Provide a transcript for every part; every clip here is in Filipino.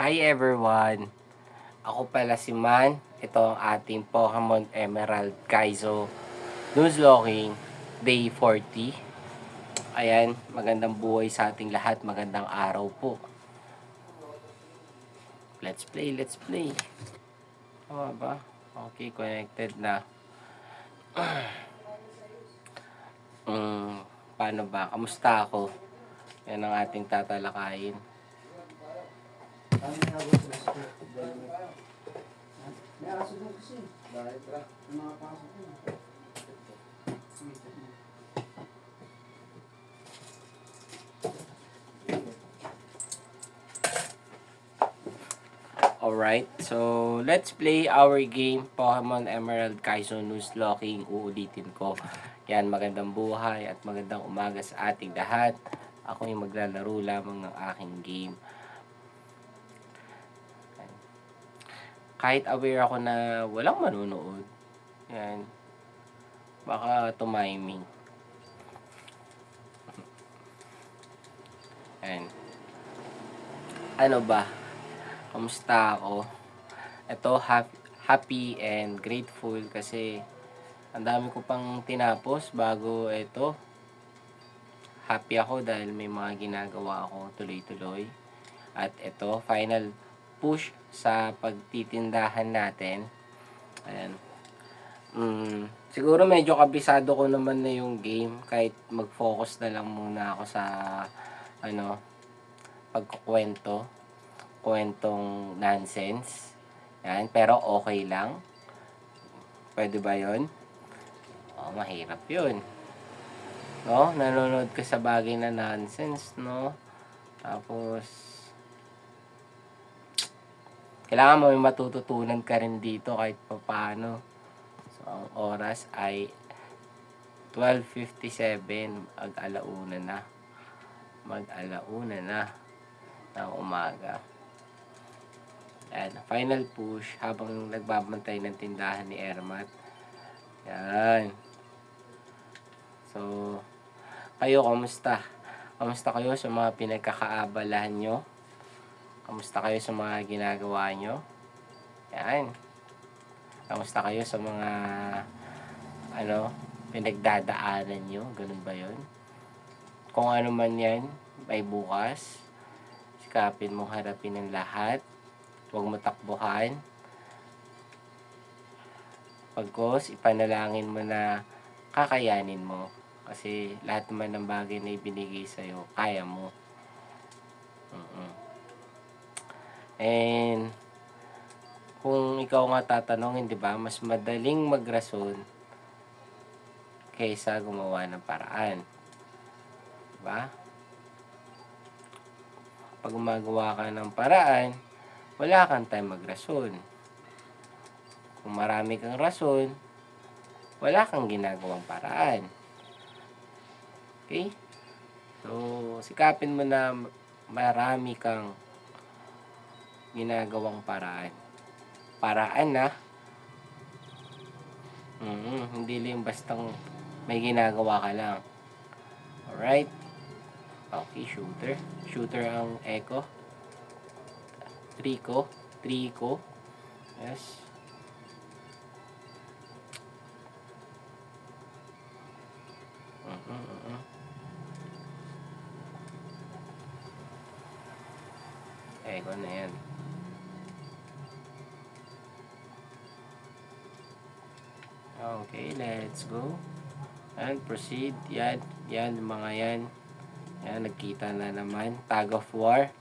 Hi everyone! Ako pala si Man. Ito ang ating Pokemon Emerald Kaizo Nuzlocking Day 40. Ayan, magandang buhay sa ating lahat. Magandang araw po. Let's play, let's play. Tama ba? Okay, connected na. Paano ba? Kamusta ako? Yan ang ating tatalakayin. May aso doon kasi. Bakit ba? May mga pasok doon. Alright, so let's play our game Pokemon Emerald Kaizo Nuzlocking. Uulitin ko. Yan, magandang buhay at magandang umaga sa ating lahat. Ako yung maglalaro lamang ng aking game. Kahit aware ako na walang manunood. Yan. Baka tumiming. Yan. Ano ba? Kamusta ako? Ito, happy and grateful kasi ang dami ko pang tinapos bago ito. Happy ako dahil may mga ginagawa ako tuloy-tuloy. At ito, final push sa pagtitindahan natin. Ayan. Siguro medyo kabisado ko naman na yung game kahit mag-focus na lang muna ako sa kwentong nonsense. Yan, pero okay lang. Pwede ba 'yon? Mahirap 'yun. No? Nanonood ka sa bagay na nonsense, no? Tapos kailangan mo may matututunan ka rin dito kahit papaano. So, ang oras ay 12:57, mag-alauna na. Mag-alauna na ng umaga. Yan, final push habang nagbabantay ng tindahan ni Ermat. Yan. So, kayo, kamusta? Kamusta kayo sa mga pinagkakaabalahan nyo? Kamusta kayo sa mga ginagawa nyo? Yan. Kamusta kayo sa mga pinagdadaanan nyo? Ganun ba yun? Kung ano man yan, may bukas. Sikapin mo harapin ang lahat. Huwag mo takbuhan. Pagkos, ipanalangin mo na kakayanin mo. Kasi lahat naman ng bagay na ibinigay sa'yo, kaya mo. And kung ikaw nga tatanungin, di ba, mas madaling magrason kaysa gumawa ng paraan. Di ba? Pag gumagawa ka ng paraan, wala kang time magrason. Kung marami kang rason, wala kang ginagawang paraan. Okay? So, sikapin mo na marami kang ginagawang paraan. Paraan na. Hindi lang bastang may ginagawa ka lang. Alright? Okay, shooter. Shooter ang echo. Trico. Yes. Echo na yan. Okay, let's go. And proceed. Yan, mga yan. Yan, nagkita na naman. Tag of war.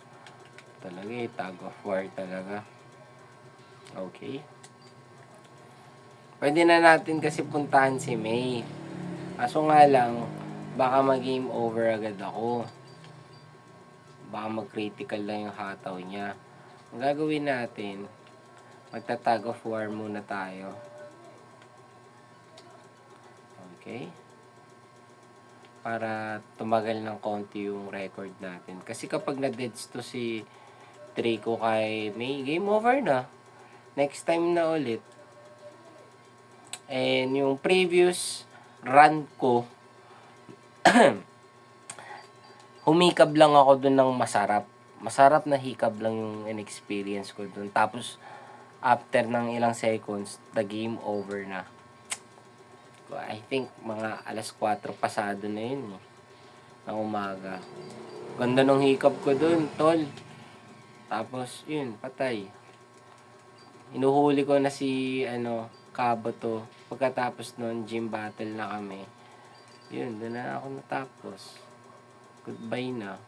Talaga tag of war talaga. Okay. Pwede na natin kasi puntahan si May. Kaso nga lang, baka mag-game over agad ako. Baka mag-critical lang yung hataw niya. Ang gagawin natin, magta-tag of war muna tayo. Okay? Para tumagal ng konti yung record natin. Kasi kapag na-deads to si Trico kay May, game over na. Next time na ulit. And yung previous run ko, humikab lang ako dun ng masarap. masarap na hikab lang yung in-experience ko dun. Tapos, after ng ilang seconds, the game over na. I think mga alas 4 pasado na yun eh, ng umaga. Ganda nung hikab ko dun, tol. Tapos, yun, patay. Inuhuli ko na si, Kabuto. Pagkatapos nun, gym battle na kami. Yun, doon na ako natapos. Goodbye na.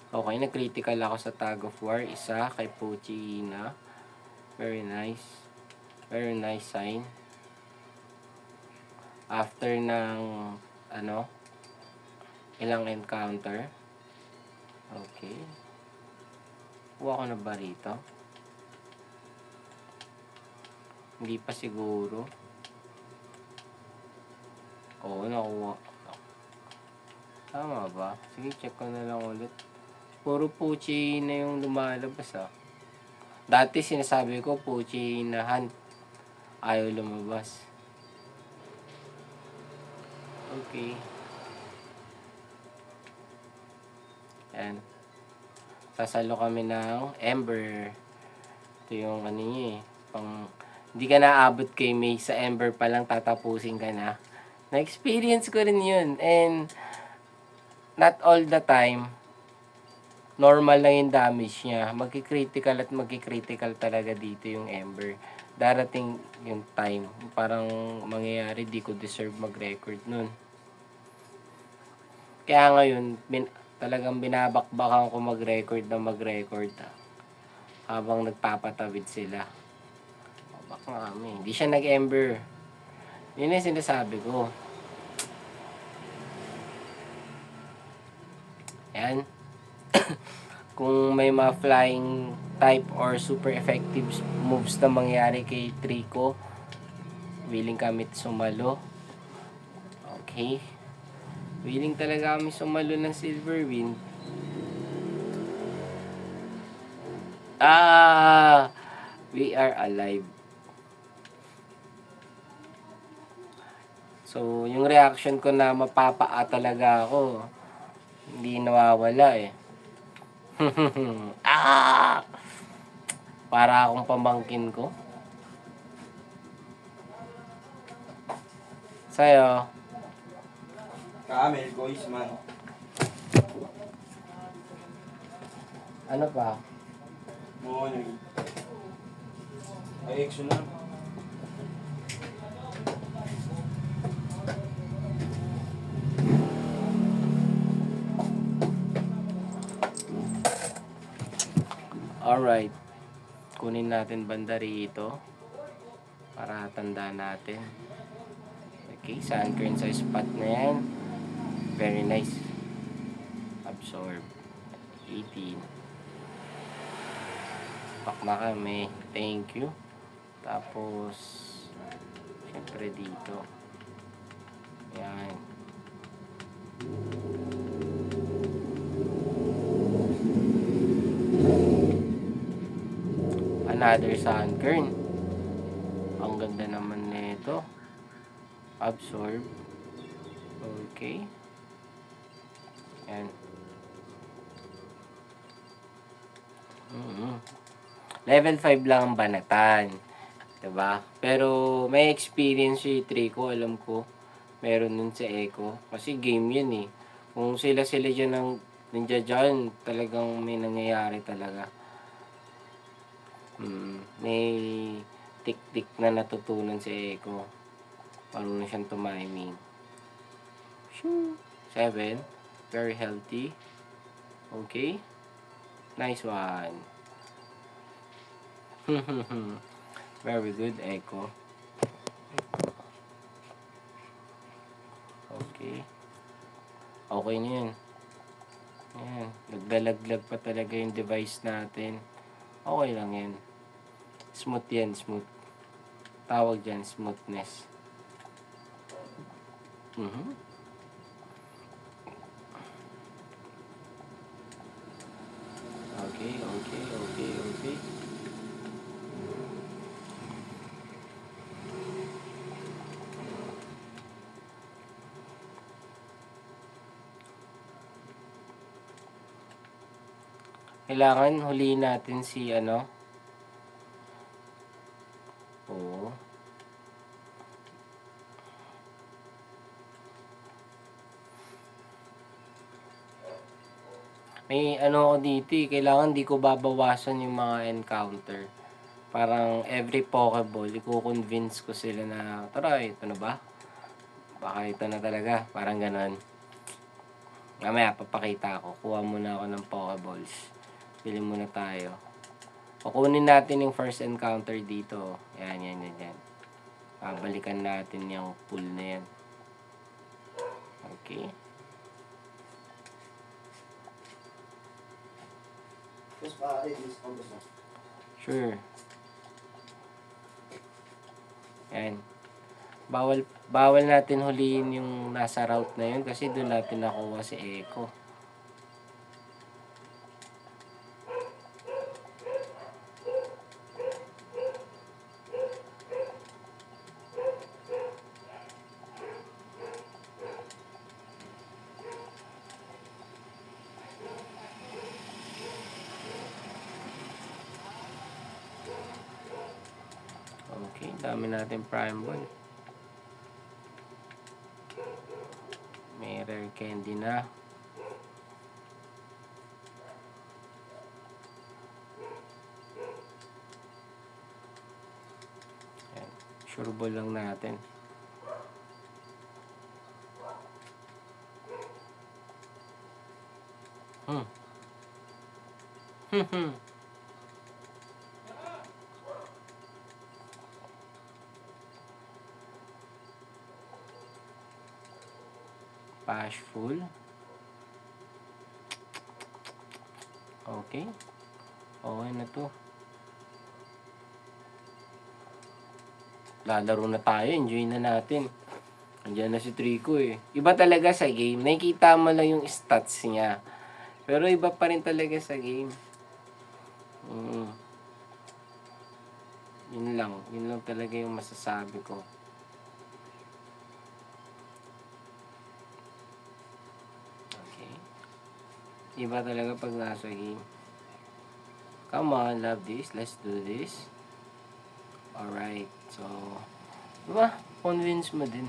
Okay, nag-critical ako sa Tag of War. Isa kay Pochina. Very nice. Very nice sign. After ng, ilang encounter. Okay. Kuha ko na ba rito? Hindi pa siguro. Oo, nakuha. Tama ba? Sige, check ko na lang ulit. Puro Puchi na yung lumalabas ah. Dati sinasabi ko Puchi na hunt. Ayaw lumabas. Okay. Yan. Sasalo kami ng Ember. Ito yung niya eh. Hindi ka naabot kay May sa Ember pa lang tatapusin ka na. Na-experience ko rin yun. And not all the time normal lang yung damage niya. Magki-critical at magki-critical talaga dito yung Ember. Darating yung time. Parang mangyayari di ko deserve mag-record nun. Kaya ngayon, talagang binabakbakan ko mag-record na mag-record habang nagpapatawid sila. Bak na kami. Hindi siya nag-Ember. Yun yung sinasabi ko. Yan. Kung may mga flying type or super effective moves na mangyari kay Trico, willing kami sumalo. Okay. Willing talaga kami sumalo ng Silverwind. We are alive. So, yung reaction ko na mapapaa talaga ako, hindi nawawala eh. Para akong pamangkin ko. Sa'yo. Camel, Kois man. Ano pa? Morning. Ay, exo na. Alright. Kunin natin banda rito. Para tanda natin. Okay, sunkern sa spot na yan. Very nice. Absorb. 18. Pak na kami. Thank you. Tapos, syempre dito. Yan. Another sunkern. Ang ganda naman nito. Absorb. Okay. Yan. Level 5 lang ang banatan. Diba? Pero may experience si Trico, alam ko. Meron nun sa Echo. Kasi game yun eh. Kung sila dyan ang ninja dyan, talagang may nangyayari talaga. May tik-tik na natutunan si Echo. Marunong siyang tumiming. 7. Very healthy. Okay. Nice one. Very good, Echo. Okay. Okay na yan. Ayan. Naglalaglag pa talaga yung device natin. Okay lang yan. Smooth yan, smooth. Tawag dyan, smoothness. Okay. Kailangan huliin natin si ano. Oo. May ano ako dito eh, kailangan di ko babawasan yung mga encounter. Parang every Pokeball, i-convince ko sila na, tara, ito na ba? Baka ito na talaga, parang ganon. Mamaya, papakita ako. Kuha muna ako ng Pokeballs. Bili muna tayo. Kukunin natin yung first encounter dito. Yan, yan, yan, yan. Babalikan natin yung pool na yan. Okay. Tapos pa-release ko gusto. Sure. Yan. Bawal natin huliin yung nasa route na yun kasi doon natin nakuha si Echo. Okay, dami natin prime ball. May rare candy na. Ayan. Sure ball lang natin. Bashful. Okay. Okay na to. Lalaro na tayo. Enjoy na natin. Andiyan na si Trico eh. Iba talaga sa game. Nakikita mo lang yung stats niya. Pero iba pa rin talaga sa game. Yun lang. Yun lang talaga yung masasabi ko. Okay. Iba talaga pag nasa game. Come on, love this. Let's do this. Alright. So, diba? Convince mo din.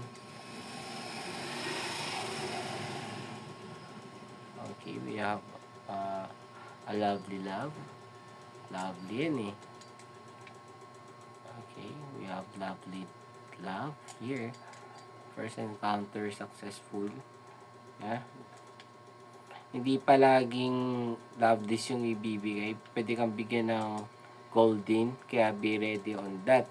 Okay, we have a lovely love. Lovely yan eh. Okay, we have lovely love here. First encounter successful. Yeah. Hindi palaging love this yung ibibigay. Pwede kang bigyan ng golden. Kaya be ready on that.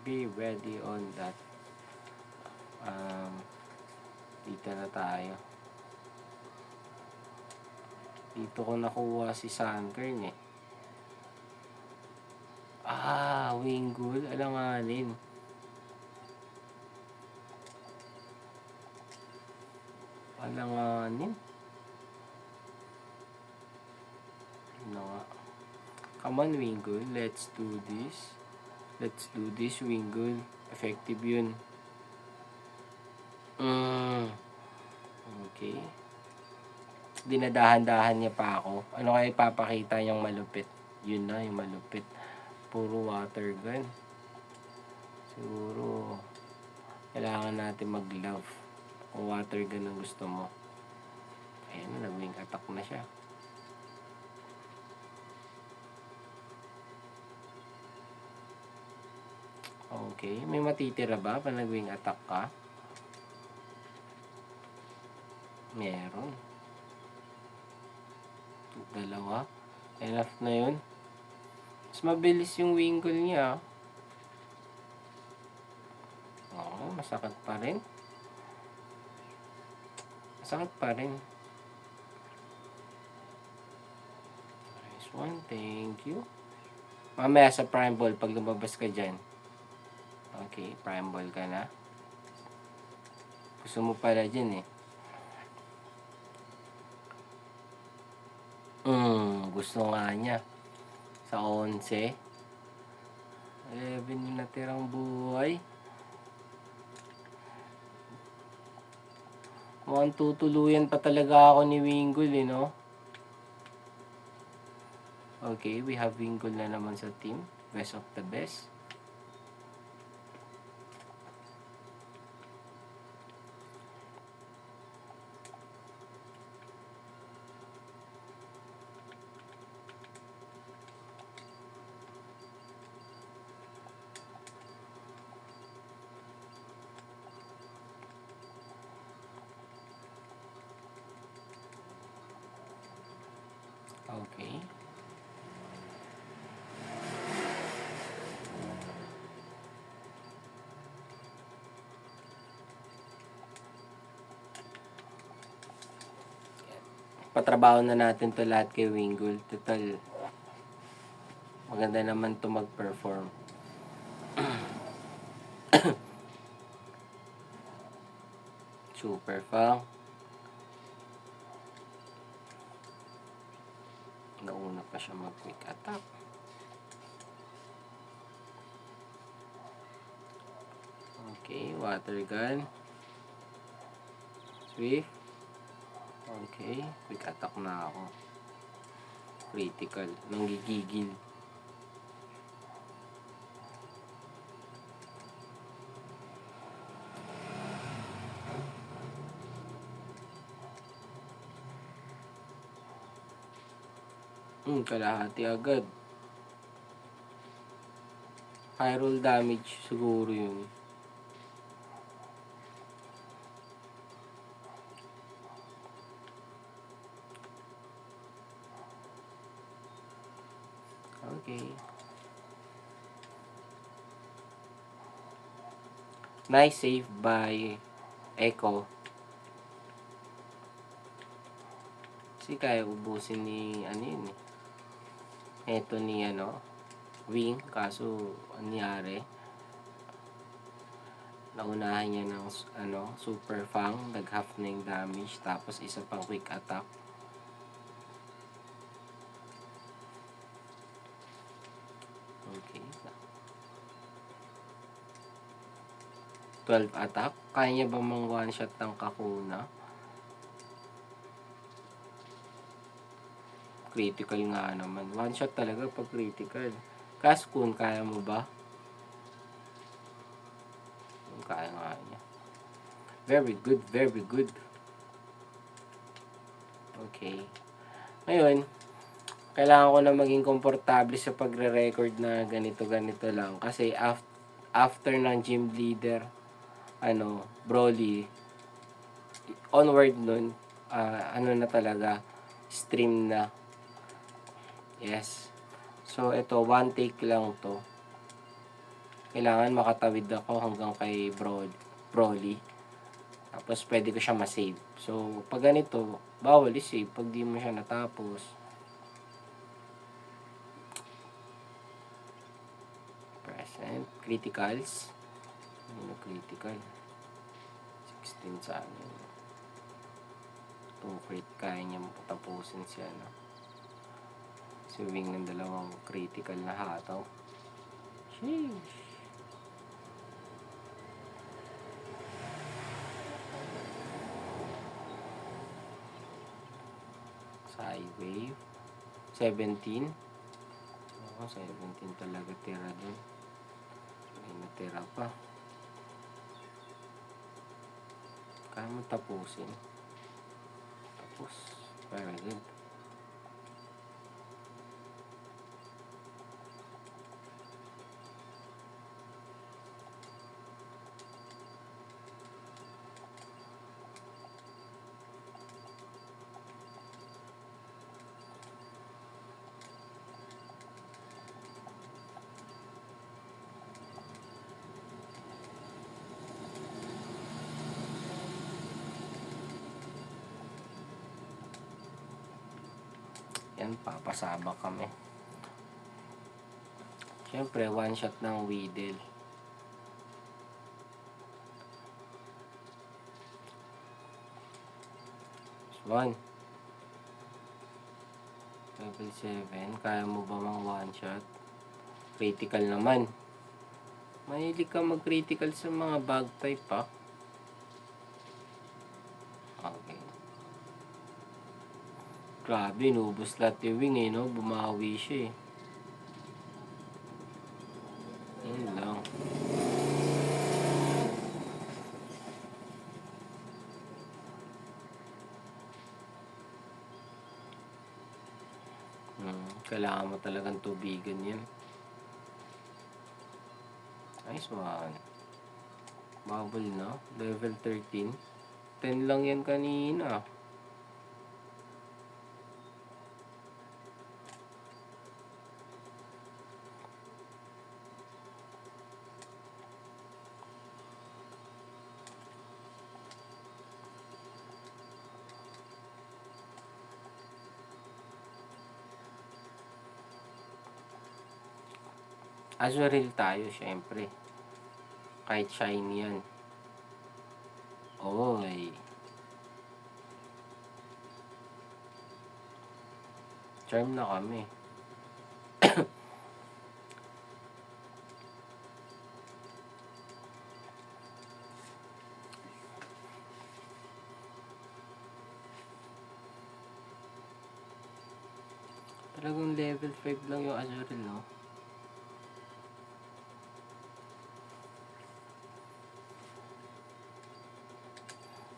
Be ready on that. Dito na tayo. Dito ko nakuha si Sunkern eh. Wingull. Alanganin. Alanganin. Ano nga. Come on, Wingull. Let's do this. Let's do this, Wingull. Effective yun. Okay. Dinadahan-dahan niya pa ako. Ano kaya ipapakita niyang malupit? Yun na, yung malupit. Puro water gun. Siguro, kailangan natin mag-love. Kung water gun ang gusto mo. Ayan na, nag-wing attack na siya. Okay, may matitira ba pag nag-wing attack ka? Meron. Dalawa. Enough na yun. Mas mabilis yung Wingull niya. Masakit pa rin. Masakit pa rin. Nice one. Thank you. Mamaya sa prime ball pag lumabas ka dyan. Okay, prime ball ka na. Gusto mo pala dyan eh. Gusto nga niya. Sa 11. 11 yung natirang buhay. Come Mukhang tutuluyan pa talaga ako ni Wingull, no? Okay, we have Wingull na naman sa team. Best of the best. Okay. Patrabaho na natin to lahat kay Wingull. Total, maganda naman to mag-perform. Super Fang. Nauna pa siya mag-quick attack. Okay, water gun. Swift. Okay, quick attack na ako. Critical. Nanggigigil. Kalahati agad. High roll damage siguro yun. Okay. Nice save by Echo. Kasi kaya ubusin ni ano yun eh. Eto ni Wing, kaso nangyari, naunahan niya ng Super Fang, nag-half na yung damage, tapos isa pang quick attack. Okay. 12 attack. Kaya niya ba mang one shot ng Kakuna? Critical nga naman. One shot talaga pag critical. Kaskun, kaya mo ba? Kaya nga niya. Very good, very good. Okay. Ngayon, kailangan ko na maging komportable sa pagre-record na ganito-ganito lang. Kasi after ng gym leader, Broly, onward nun, na talaga, stream na. Yes. So, ito, one take lang to. Kailangan makatawid ako hanggang kay Broly. Tapos, pwede ko siya ma-save. So, pag ganito, bawal i-save pag di mo siya natapos. Present. Criticals. Critical. 16 sa amin. 2 crit. Kaya niya tapusin siya, Wing ng dalawang critical na hataw. Sheesh. Side wave. 17. 17 talaga tira dun. May natira pa. Kaya mo tapusin. Tapos. Very good. Yan, papasabak kami. Siyempre, one shot ng Weedle. One. Level 7. Kaya mo ba mang one shot? Critical naman. Mahilig ka mag-critical sa mga bag type, ha? Grabe, inubos lahat yung wing eh, no? Bumawi siya eh. Yun lang. Kailangan mo talagang tubigan yan. Nice one. Bubble na. Level 13. 10 lang yan kanina. Azuril tayo, syempre. Kahit shiny yan. Oy. Charm na kami. Talagang level 5 lang yung Azuril, no?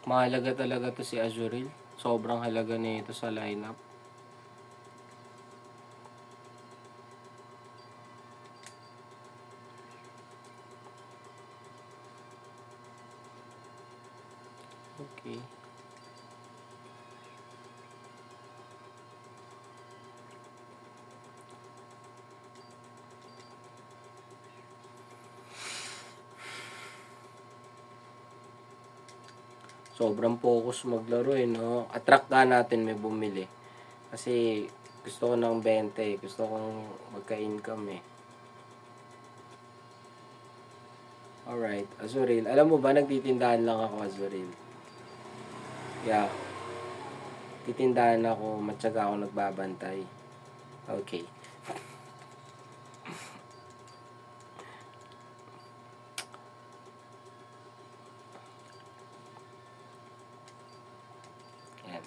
Mahalaga talaga to si Azuril. Sobrang halaga na ito sa lineup. Okay. Sobrang focus maglaro eh, no? Attract ka natin may bumili. Kasi gusto ko ng 20, gusto kong magka-income eh. Alright, Azuril. Alam mo ba, nagtitindahan lang ako, Azuril. Yeah. Titindahan ako, matyaga ako nagbabantay. Okay. Yan.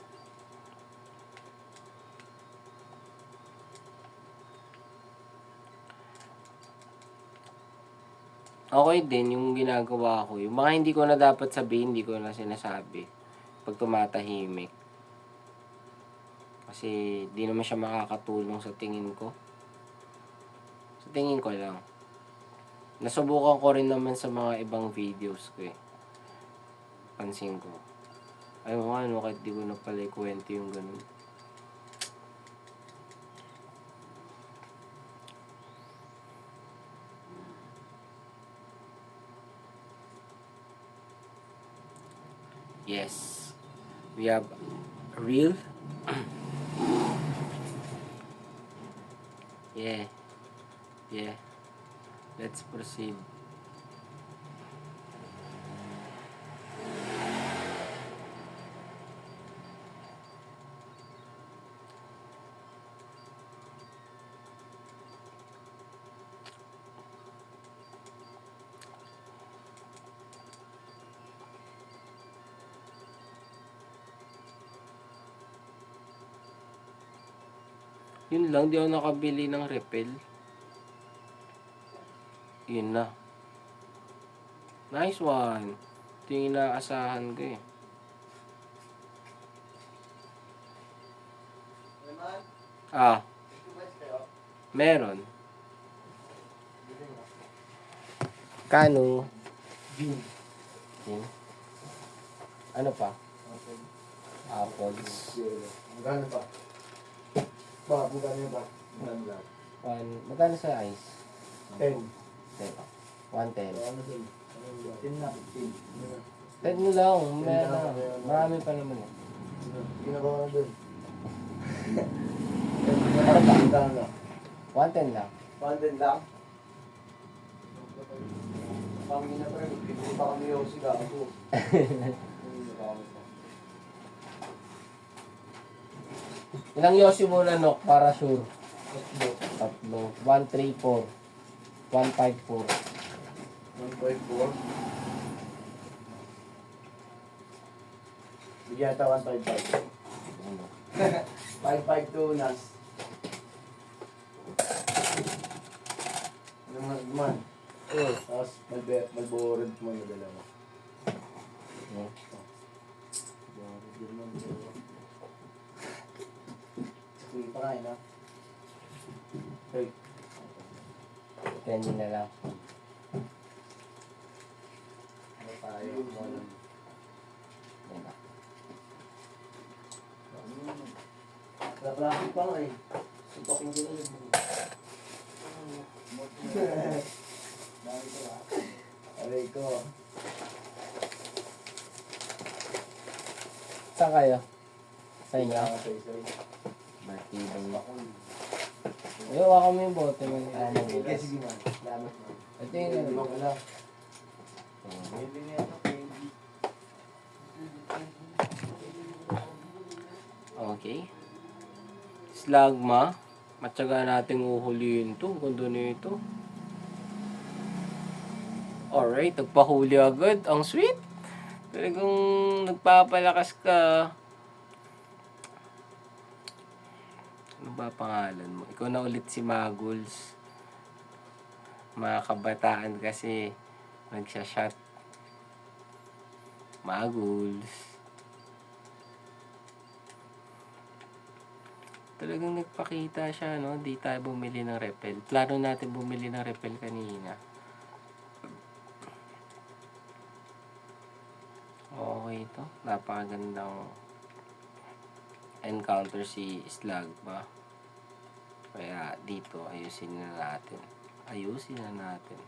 Okay din yung ginagawa ko. Yung mga hindi ko na dapat sabihin, hindi ko na sinasabi. Pag tumatahimik. Kasi di naman siya makakatulong sa tingin ko. Sa tingin ko lang. Nasubukan ko rin naman sa mga ibang videos ko eh. Pansin ko. Ayun nga, no, kahit di ko na pala ikwento yung ganun. Yes. We have real. Yeah. Yeah. Let's proceed. Yun lang, di ako nakabili ng repel. Yun na. Nice one. Ito yung inaasahan ko eh. Ah, meron. Kano? Yun. Ano pa? Apples. Magkano pa? Magkano ba? Magkano sa ice? 10. 10. 110. Ano din? 10 na. 10 mo lang. Meron. Marami pa naman eh. Ginagawa na dun. Ano pa? Magkano na? 110 lang. 110 lang? Kami na pre, bibili pa kami yung sigago. Ilang yosi muna, Nok, para sure. Tatlo. 134. 154. 1.4. Bigyan ata 1.55. Ano? 5 5-5 tunas. Ano man? Oh. Tapos malbored mo na dalawa. Oh. Malbored din mo na dalawa. Sige pa kain ha. Hey. Candy na lang. Ano tayo? Walang. Yan na. Plastic pa nga eh. Sutok mo din ulit. Dami ko ha. Aray ko. Saan kayo? Sa inyo? Say. Birthday ba yun? Ayaw, waka mo yung bote mo. Sige, sige man. Salamat man. Ito yun. Hindi mo wala. Oh. Hindi niya ito. Okay. Slagma. Matyaga nating uhulihin to. Ganda nito. Alright, nagpahuli agad. Ang sweet. Talagang nagpapalakas ka. Ano ba pangalan mo? Ikaw na ulit si Maguls. Mga kabataan kasi nagsashot. Maguls. Talagang nagpakita siya, no? Di tayo bumili ng repel. Plano natin bumili ng repel kanina. Okay ito. Napakagandang encounter si Slag ba? Kaya dito, ayusin na natin. Ayusin na natin.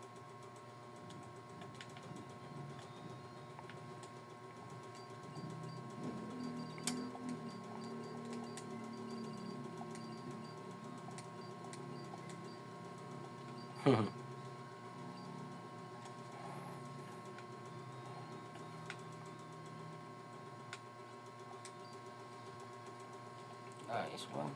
Nice one.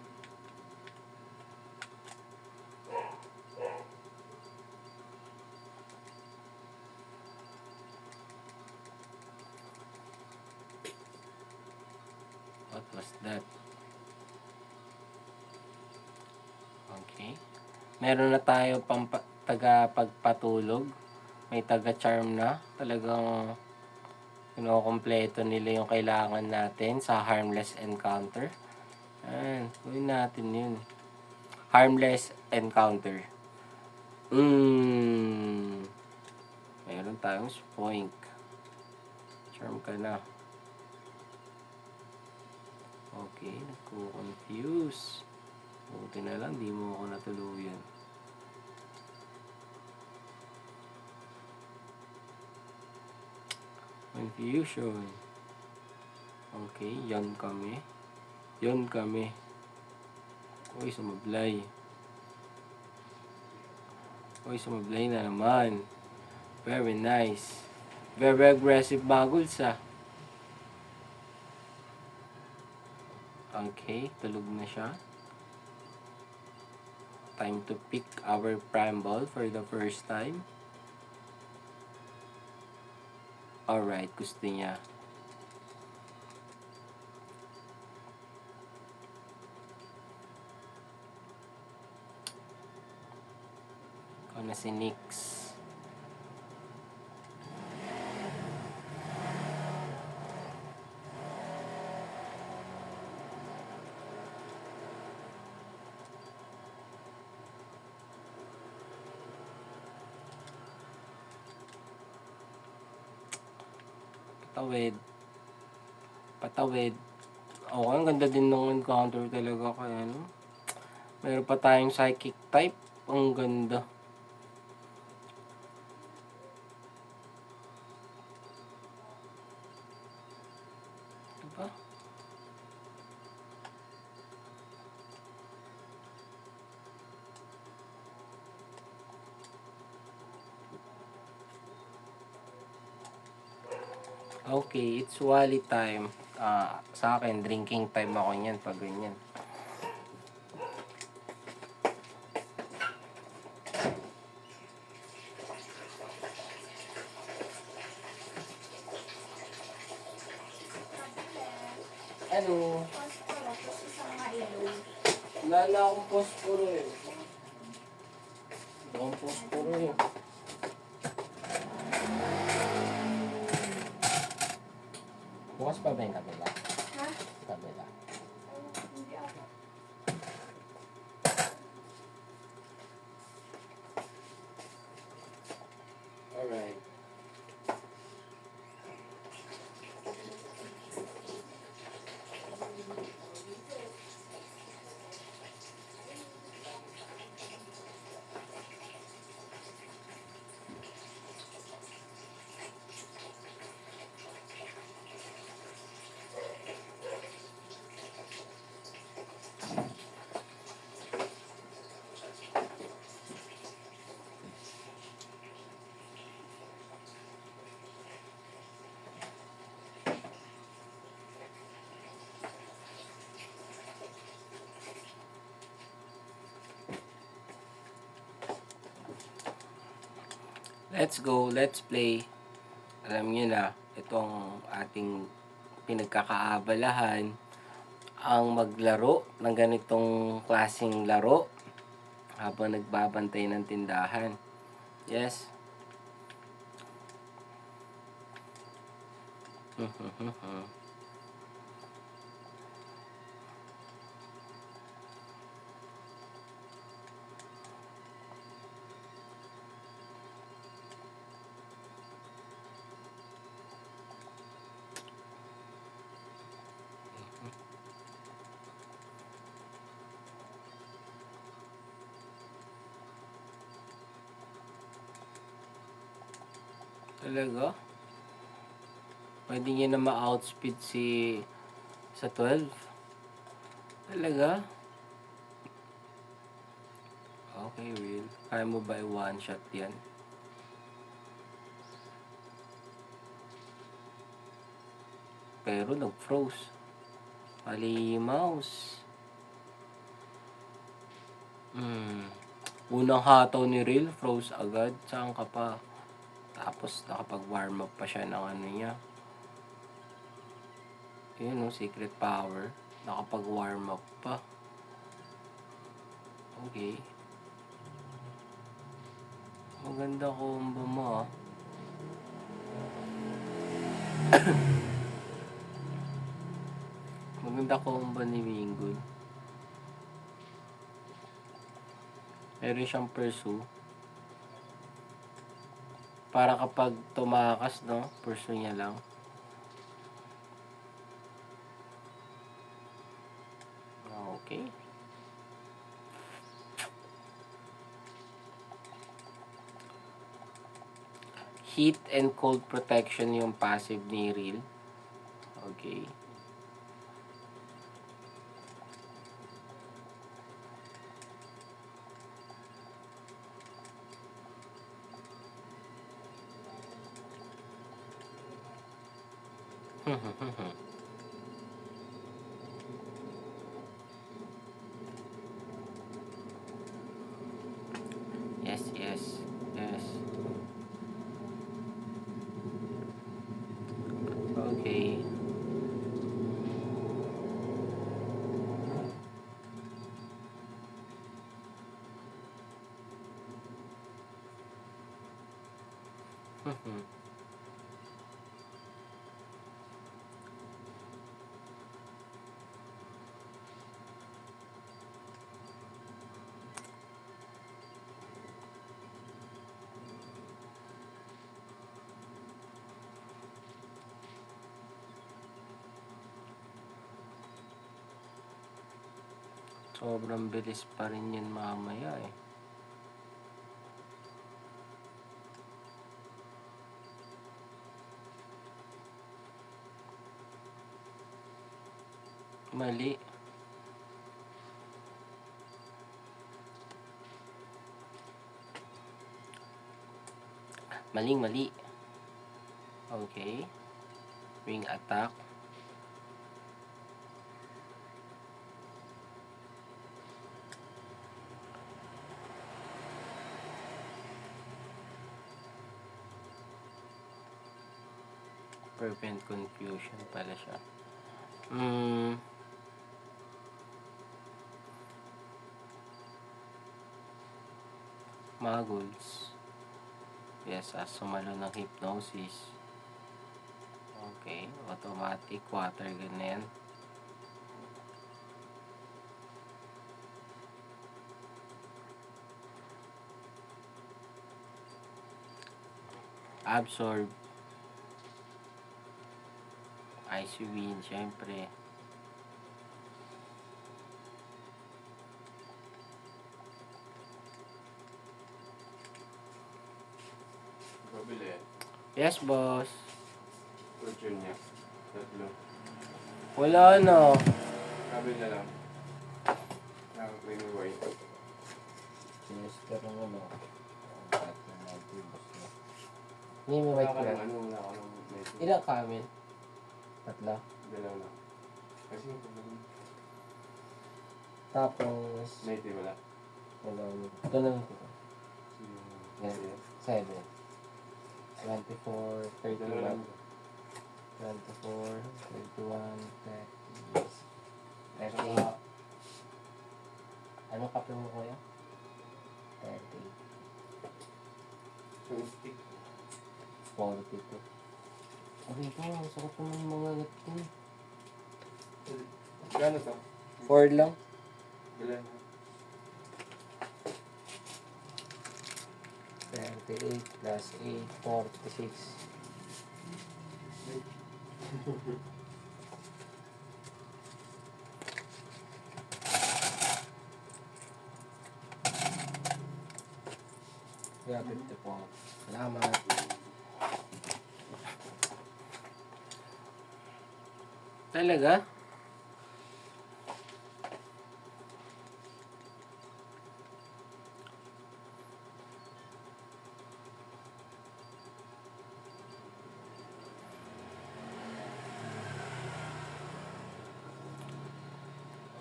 What was that? Okay. Meron na tayo pang taga-pagpatulog. May taga-charm na. Talagang kinukompleto nila yung kailangan natin sa harmless encounter. Ayan, gawin natin yun. Harmless encounter. Meron tayong spoink. Charm ka na. Okay, nagko-confuse. Buti na lang, di mo ako natuluyan. Confusion. Okay, yan kami. Yan kami. Uy, sumablay. Uy, sumablay na naman. Very nice. Very aggressive Maguls ah. Okay, tulog na siya. Time to pick our prime ball for the first time. Alright, gusto niya. Ikaw na si Nix. Patawid. Patawid. Okay, ang ganda din ng encounter talaga kaya ano. Meron pa tayong psychic type. Ang ganda. Diba? Okay, it's Wally time. Sa akin, drinking time ako niyan pag ganyan. Ano? Phosphorus, isang mailo. Wala na akong posporo eh. Wala akong posporo eh. Bukas pa ba yung kabila? Ha? Kabila. Hindi ako. Alright. Let's go, let's play. Alam niyo na, itong ating pinagkakaabalahan ang maglaro ng ganitong klaseng laro habang nagbabantay ng tindahan. Yes. Talaga? Pwede niya na ma-outspeed sa 12? Talaga? Okay, Will. Kaya mo ba i-one shot yan? Pero nag-froze. Mali yung mouse. Unang hataw ni Will, froze agad. Saan ka pa? Tapos nakapag-warm up pa siya ng ano niya. Yun, secret power. Nakapag-warm up pa. Okay. Maganda combo mo ah. Maganda combo ni Wingold. Meron siyang pursue. Para kapag tumakas, no? Pursue niya lang. Okay. Heat and cold protection yung passive ni Reel. Okay. Yes, yes, yes. Okay. Sobrang bilis pa rin yan mamaya eh. Mali. Mali. Okay. Wing attack. Prevent confusion pala siya. muggles. Yes, sumalo ng hypnosis. Okay, automatic water gun na yan. Absorb. Icy wind, syempre. Pabili. Yes, boss. Fortune niya. Tatlo. Wala na. Kabila lang. Creamy white. Yes, pero ano. Hindi may white Wala yan. ka ng wala ka ng medyo. Ilang kamin? Tatlo. Dalaw lang. Kasi yung pabili. Tapos, Native wala. wala. Ito na lang ko. Yan. Yan. 7. 24, 31. Dalawa lang. 24, 31, 30. 38. Anong kape mo, kuya? 30. 20. 42. Okay ko, ang sakot naman yung mga gatin. Gano'n to? 4 lang. Bilan. 38 plus 8, 46. Kaya 54. Salamat. Talaga?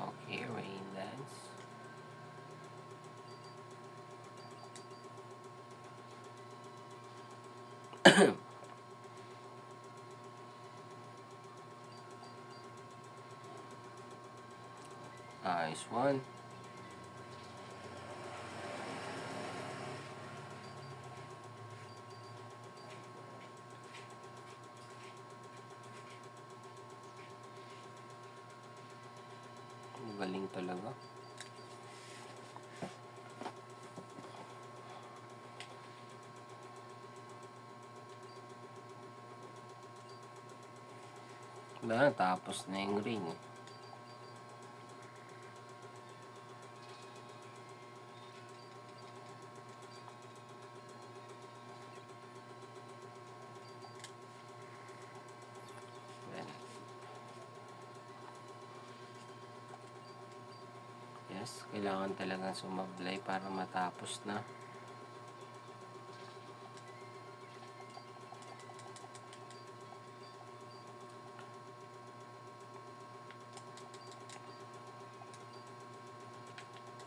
Okay, rain dance. Nice one. Galing talaga. Wala na, tapos na yung ring. Yan. Yes, kailangan talagang sumablay para matapos na.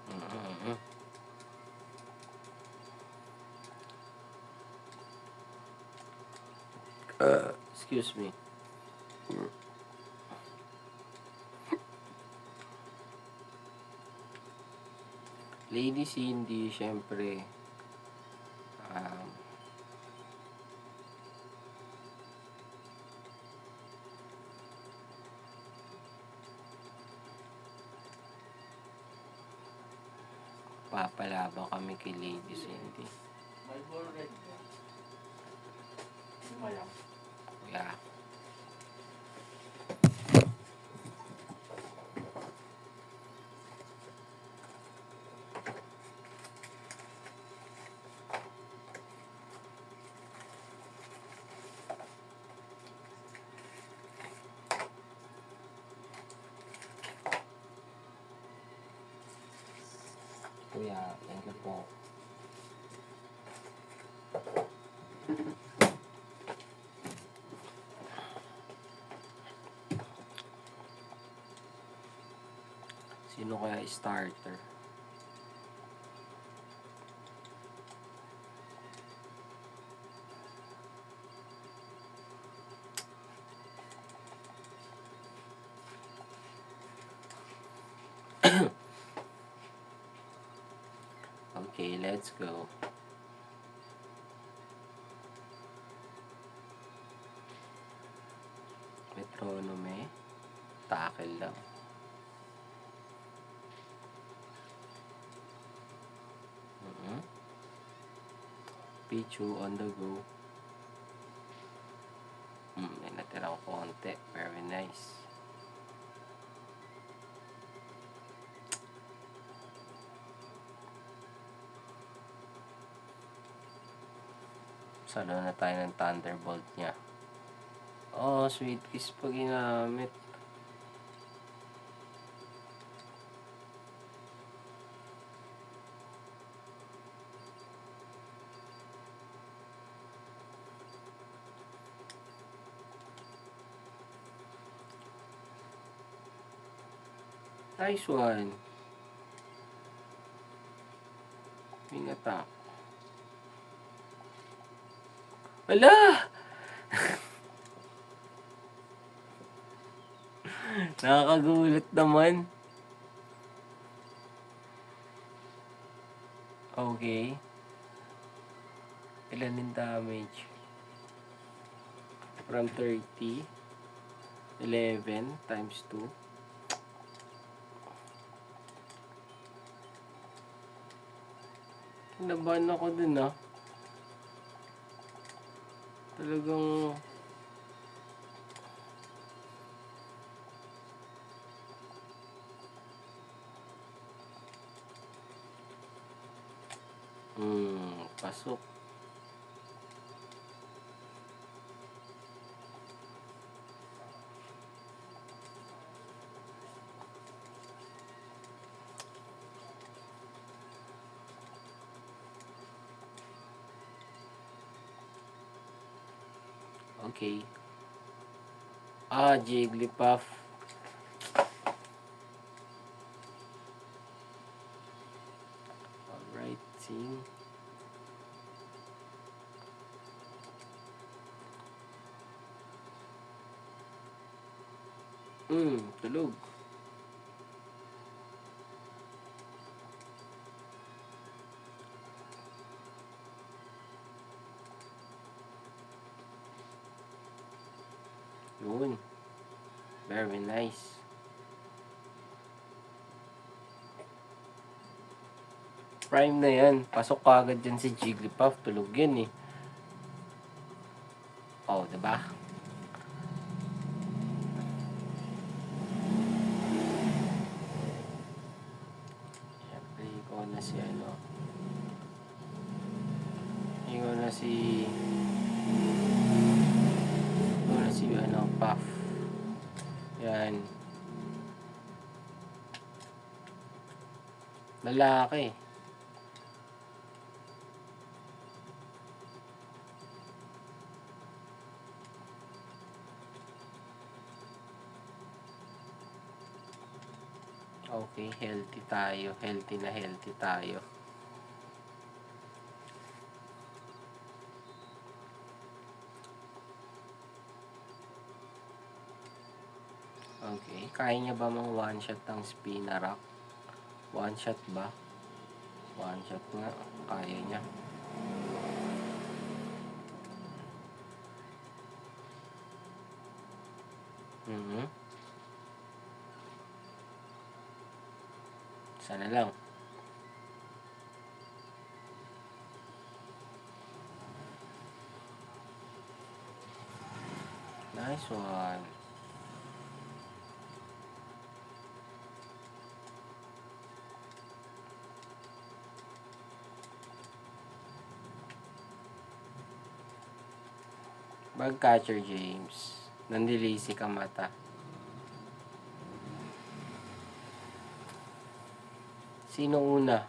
Mhm. Excuse me. Lady Cindy, syempre, um, papalaban kami kay Lady Cindy. May ball red. Malang. Yeah. Kuya, thank you po. Sino kaya starter? Okay, let's go. Metronome. Tackle lang. Pichu on the go. May natirang konti. Very nice. Salo na tayo ng Thunderbolt niya. Oh, Sweet Kiss pa ginamit. Nice one. Wing attack. Wala! Nakakagulat naman. Okay. Ilan yung damage? From 30. 11 times 2. Nabahan ako dun Talagang pasok. Okay. Jigglypuff. Alright, sing. Tulog. Yun. Very nice. Prime na yan. Pasok ka agad dyan si Jigglypuff. Tulog yan eh. Oh, diba? Siyempre, ikaw na si Ikaw na si Puff. Yan. Lalaki. Okay, healthy tayo. Healthy tayo. Okay, kaya niya ba mang one shot ng Spinarak? One shot ba? One shot nga, kaya niya. Sana lang. Nice one. Bug catcher, James. Nandilisi ka mata. Sino una?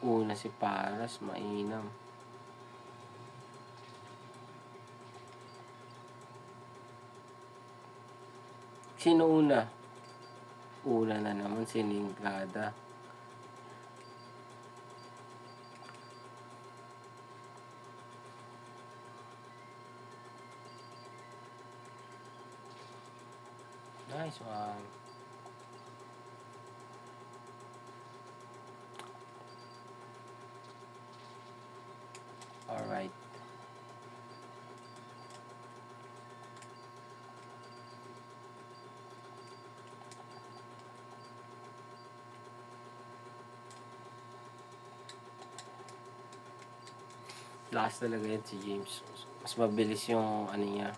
Una si Paras, mainam. Sino una? Una na naman si Ningada. Nice one. Lakas talaga yan si James. Mas mabilis yung ano niya,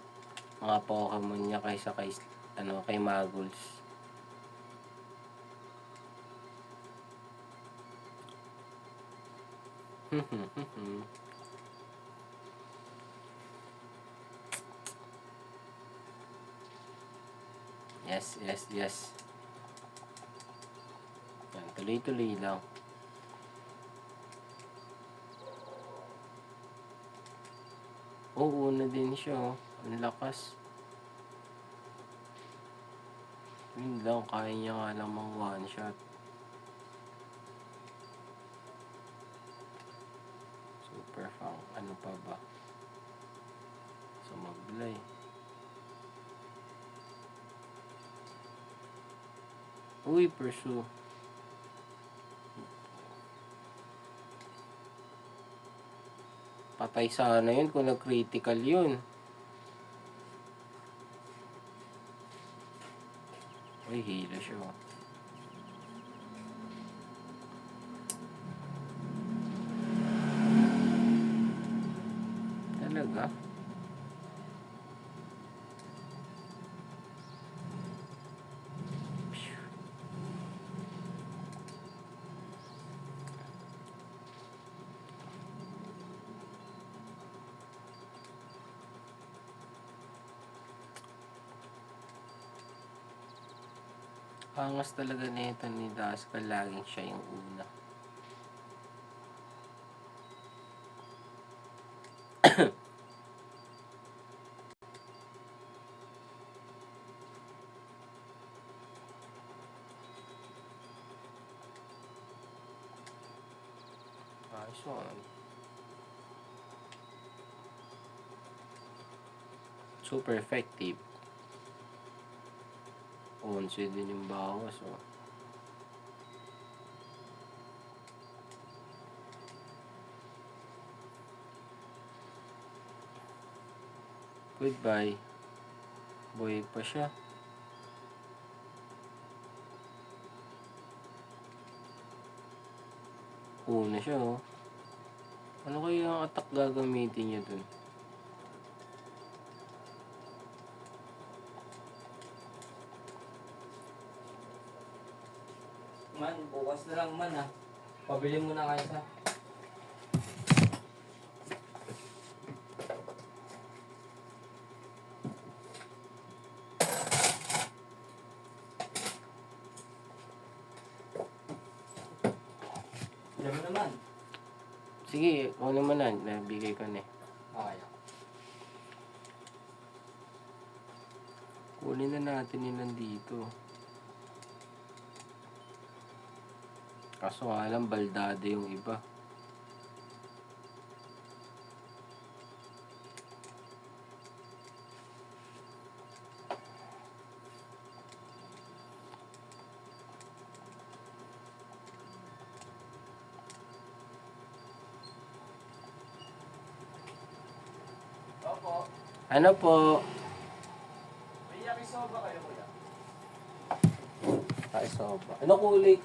mga Pokemon niya kaysa kay Maguls. Yes, yes, yes. Yan, tuloy-tuloy lang. Oo, una din siya. Oh. Ang lakas. Yun lang, kaya niya nga lang mang one shot. Super fang. Ano pa ba? Sumablay. Uy, pursue. Patay sana yun kung nag-critical yun. Uy, hila siya. Oh. Talaga? Angas talaga nito ni Daskal. Laging siya yung una. Ayos one. Super effective. 11 din yung bawas. Oh. Goodbye. Boy pa siya. Una siya, oh. Ano kaya ang attack gagamitin niya dun? Man, bukas na lang man ah. Pabili mo na kayo sa... Diyan mo naman. Sige, ako naman na. Nabigay ko na eh. Okay. Kunin na natin yun nandito. Kaso nga lang, baldado yung iba. Opo. Ano po? May yakisoba kayo, kuya? Kaisoba. Ano kulay?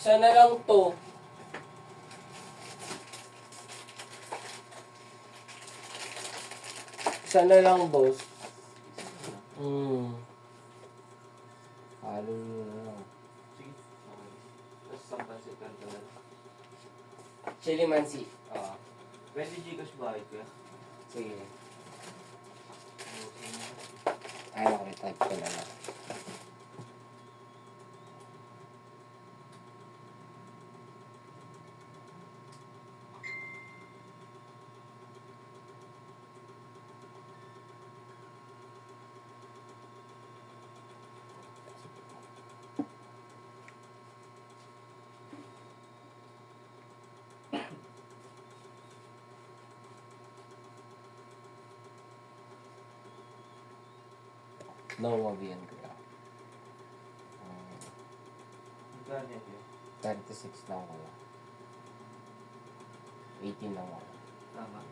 Isa na lang to. Isa na lang, boss. Halo nyo na lang. Sige. Okay. Tapos sampansit ka na. Chili mansi. Oo. Pwede Gcash bakit ka? Sige. Ano ko, type ko na lang. No wabi yan kuya. Magkano yan kuya? 36 lang kuya. 18 lang ako. Tama.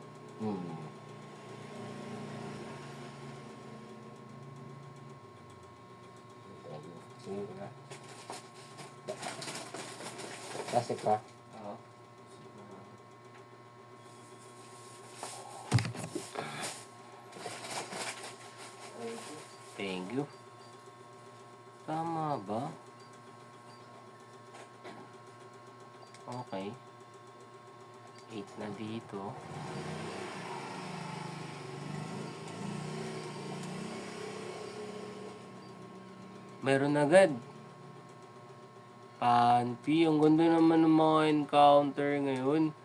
Sige kuya. Classic ka? Oo. Okay. 8 na dito. Meron agad. Panty. Ang ganda naman ng mga encounter ngayon.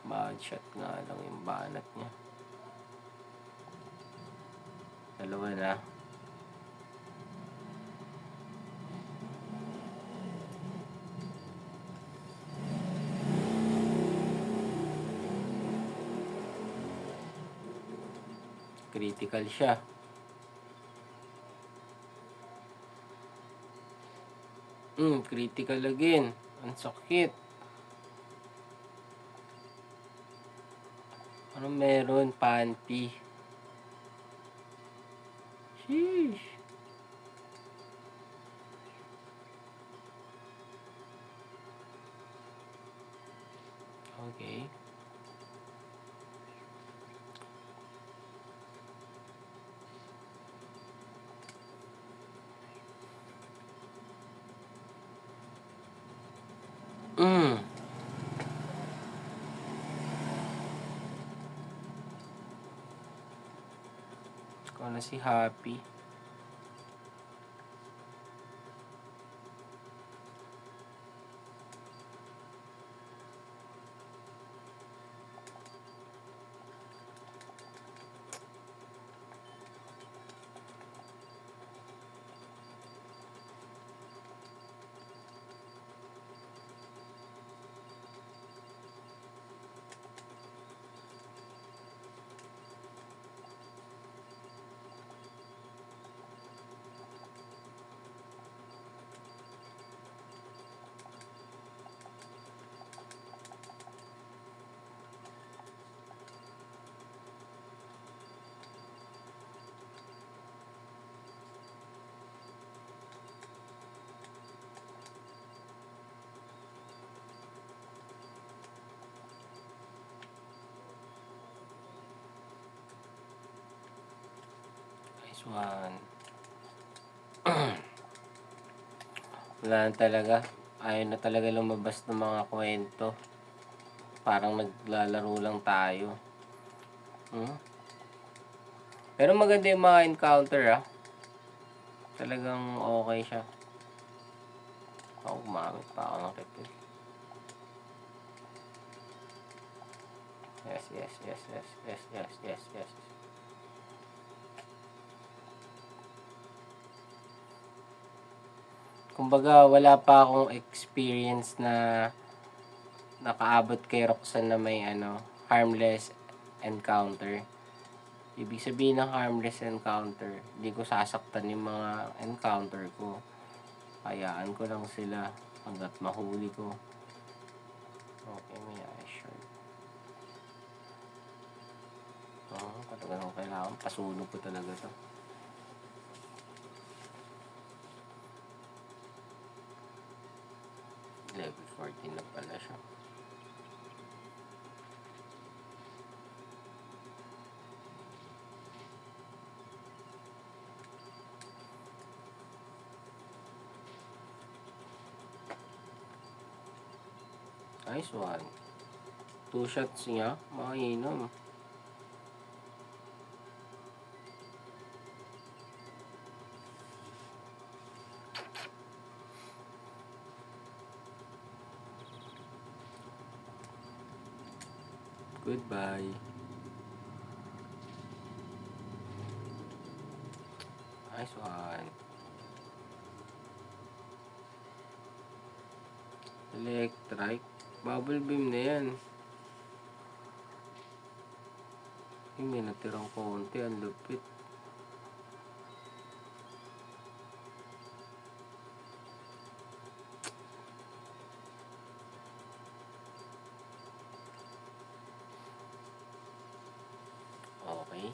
Bad shot nga lang yung banat niya. Dalawa na. Critical siya. Critical again. Ang sakit. Ano meron? Panty. Sheesh. Okay. Ikaw na si Happy. Nice one. Wala na talaga. Ayaw na talaga lumabas ng mga kwento. Parang naglalaro lang tayo. Pero maganda yung mga encounter Talagang okay siya. Ako, gumamit pa ako ng refill. Yes. Kumbaga, wala pa akong experience na nakaabot kay Roxanne na may harmless encounter. Ibig sabihin ng harmless encounter, hindi ko sasaktan yung mga encounter ko. Hayaan ko lang sila hanggat mahuli ko. Okay, may ice shard. Talagang kailangan pasunog ko talaga to. Level 14 na pala siya. Nice one. 2 shots niya, makainom. Goodbye. Nice one. Electric. Bubble beam na yan. May natirang konti. Ang lupit. Okay.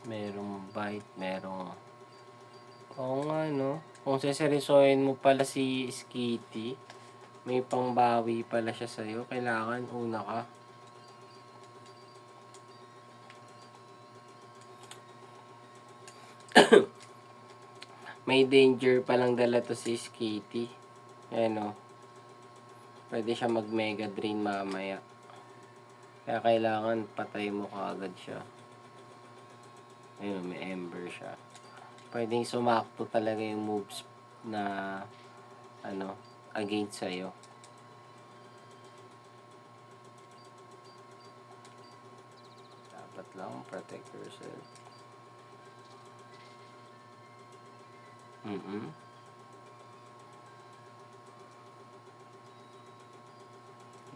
Merong bite, merong... Oo nga, no? Kung seseryosohin mo pala si Skitty, may pangbawi pala siya sa'yo. Kailangan una ka. May danger palang dala to si Skitty. Ayan, o. Pwede siya mag-mega drain mamaya. Kaya kailangan patay mo kaagad siya. Ayun, may ember siya. Pwedeng sumakto talaga yung moves na against sa'yo. Dapat lang protect yourself.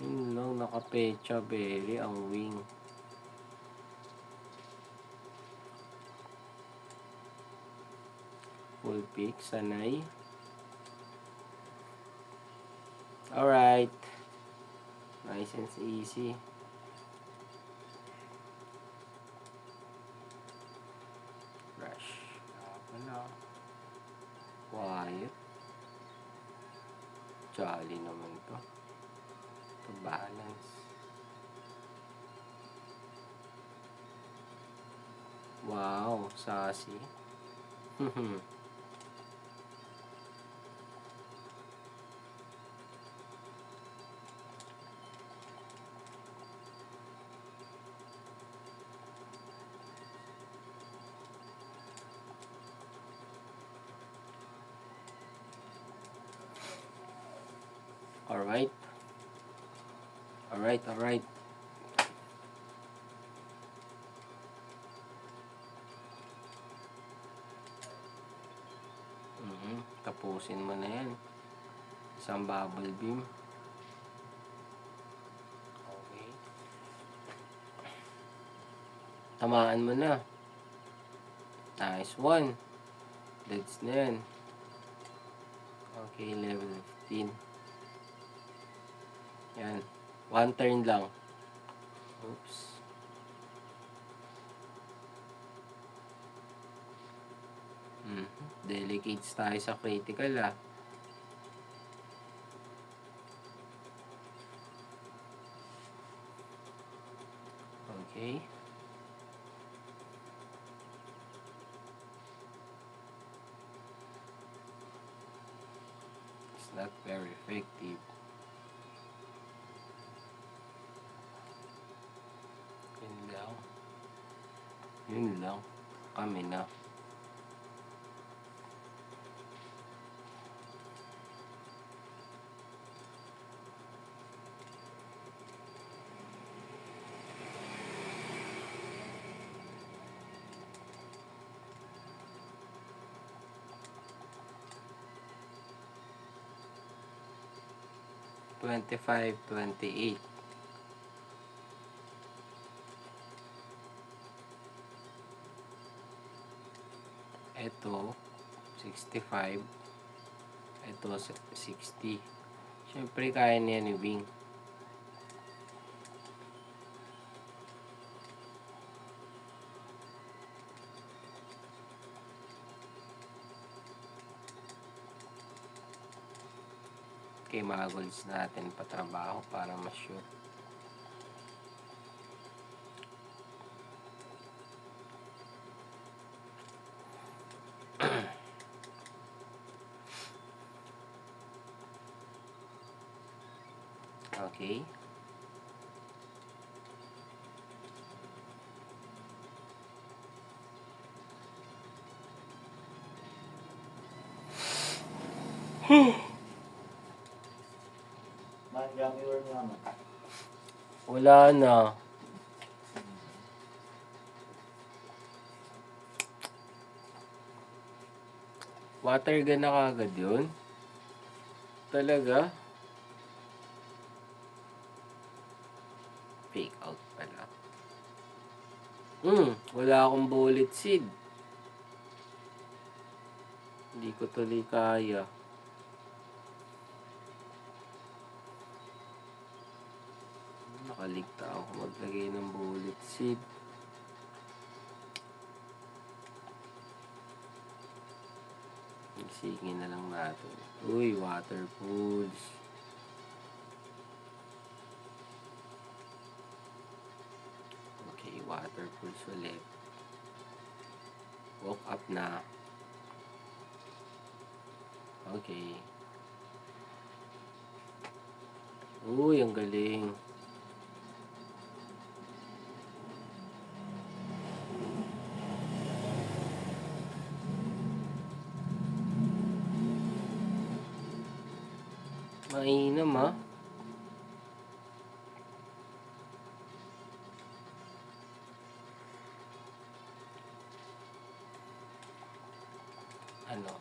Yun lang, nakapecha berry ang wing. Full pick, sanay. Alright. Nice and easy. Rush. Wala. Quiet. Jolly naman to. To balance. Wow, sassy. Alright. Alright. Tapusin mo na yan. Isang bubble beam. Okay. Tamaan mo na. Nice one. Deads na yan. Okay, level 15. Yan. One turn lang. Oops. Delicates tayo sa critical, ah. Okay. It's not very effective. Yun lang. Kami na. $25, $28. Ito, 65. Ito, 60. Siyempre, kaya niya ni Wing. Okay, mga goals natin patrabaho para ma-sure. Okay. Gummy worm naman. Wala na. Water gun na kagad yun? Talaga? Fake out pala. Wala akong bullet seed. Hindi ko tuloy kaya. Nakaligta ako maglagay ng bullet seed. Singin na lang natin. Uy, water pools. Okay, water pools ulit. Woke up na. Okay. Uy, ang galing. Mainam ah. Ano?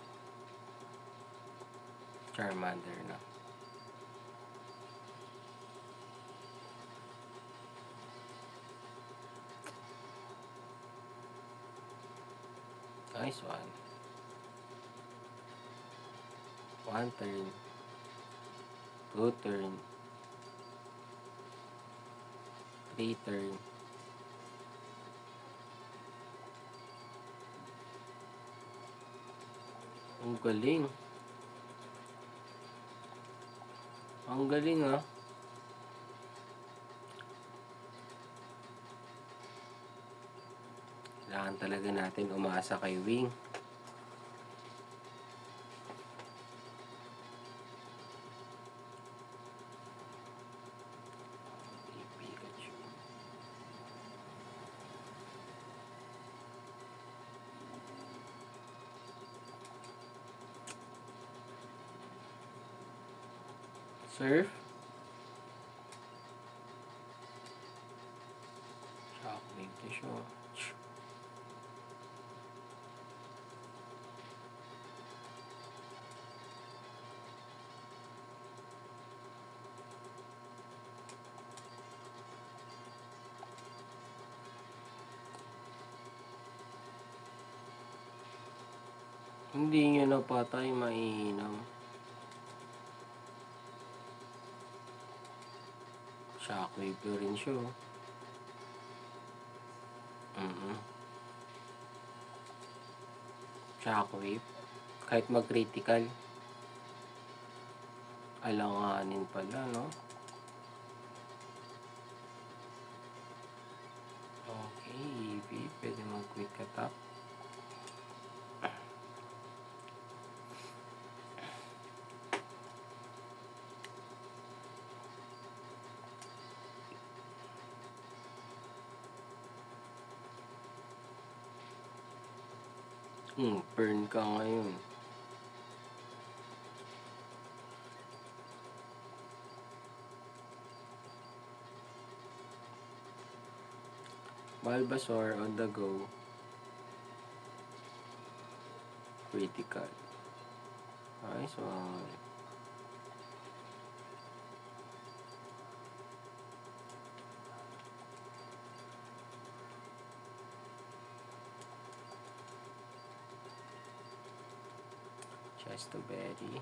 Charmander na. Nice one. One turn. Two turn. Three turn. Ang galing. Ang galing ah. Kailangan talaga natin umasa kay Wing. Pikachu. Surf. Shockwave to siya. Hindi nyo napatay, mainam. Shockwave ko rin siya. Shockwave. Kahit mag-critical. Alanganin pala, no? Okay, Eevee. Pwede mag-quick attack. Burn ka ngayon. Bulbasaur on the go. Critical. Nice one. Chestoberry.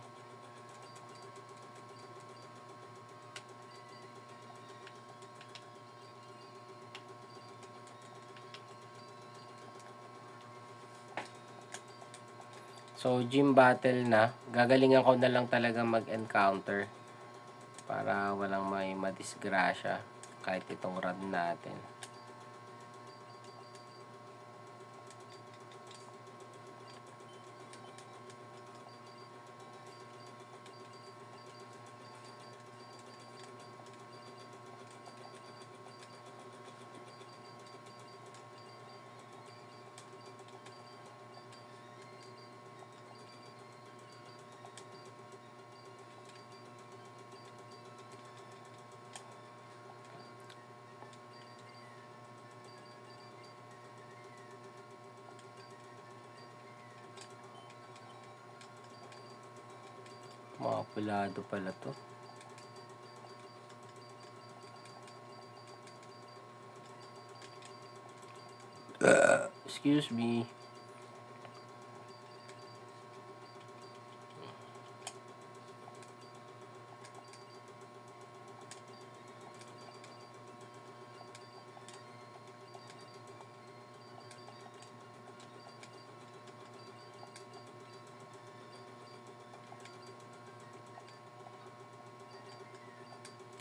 So, gym battle na. Gagalingan ko na lang talaga mag-encounter para walang may madisgrasya kahit itong run natin. Mga pulado pala to. Excuse me.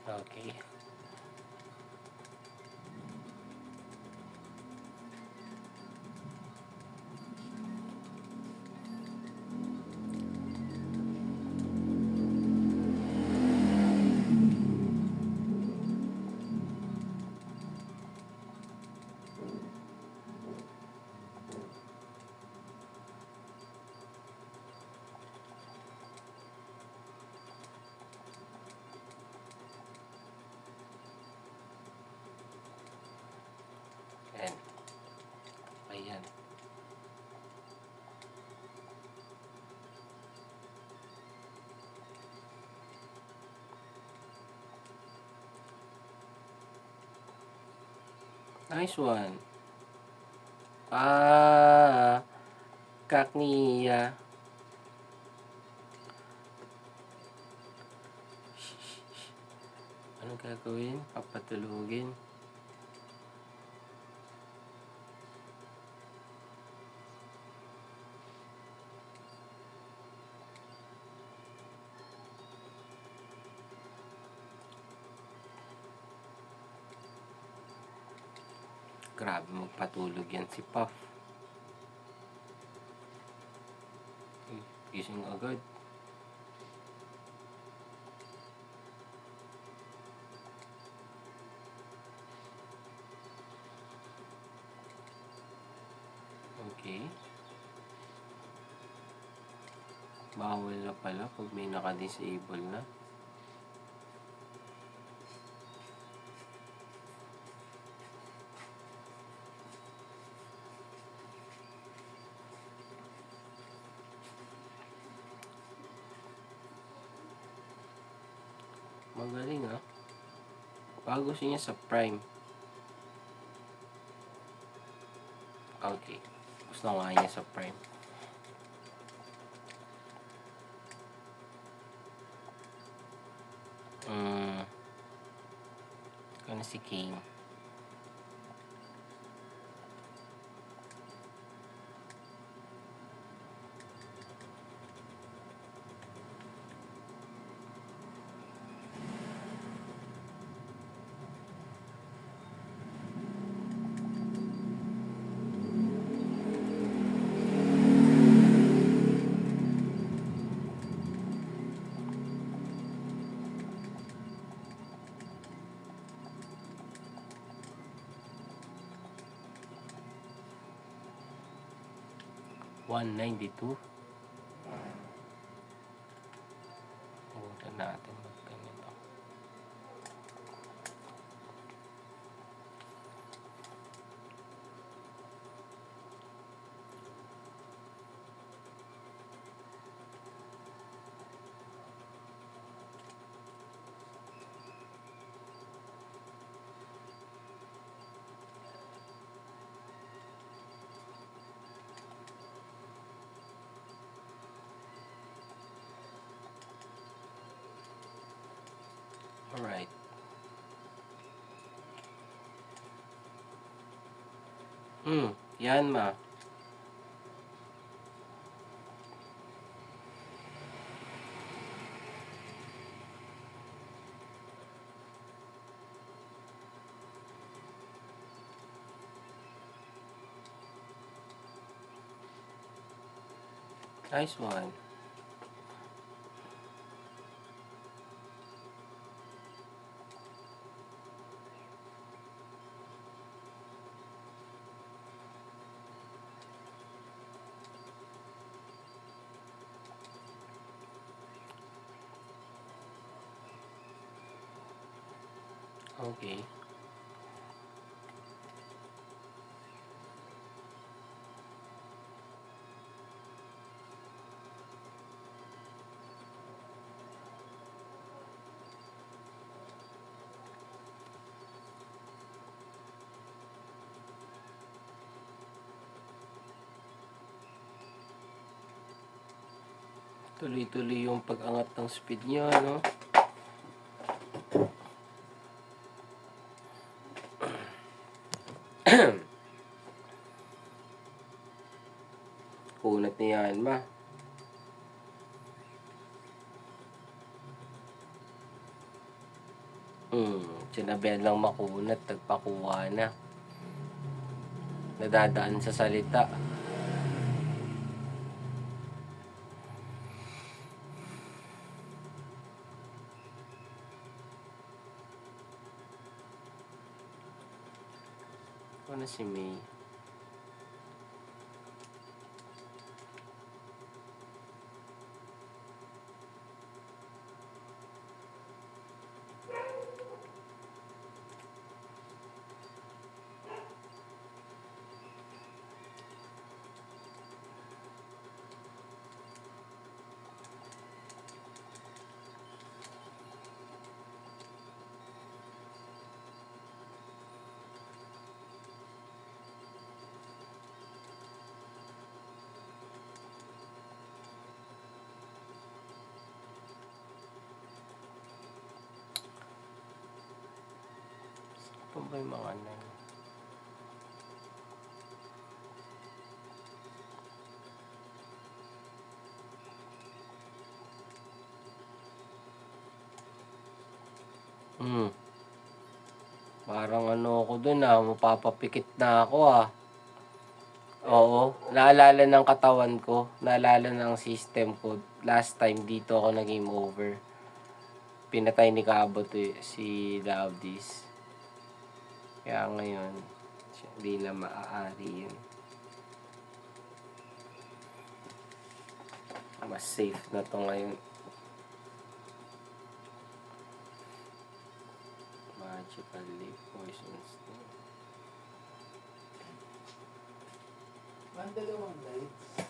Okay. Ayan. Ayan. Nice one. Kakniya. Anong gagawin? Papatulugin. Grabe magpatulog yan si Puff. Gising agad. Okay. Bawal na pala pag may naka-disable na. Magaling ah. Bago siya sa Prime. Okay. Gusto ko nga niya sa Prime. Ano si King? $192. Huwag natin magganito. Alright. Yan ma. Nice one. Okay. Tuloy-tuloy yung pag-angat ng speed niya, no? Kunat niya yan, ma. Sinabihan lang makunat, nagpakuha na. Nadadaan sa salita. Ano si May? Ano ba yung mga ano? Parang ano ako dun mapapapikit na ako Oo, naalala ng katawan ko, naalala ng system ko. Last time dito ako na game over. Pinatay ni Kabot si Loudis. Kaya ngayon, hindi na maaari yun. Mas safe na to ngayon. Magical leaf poison sting. Dalawang lights.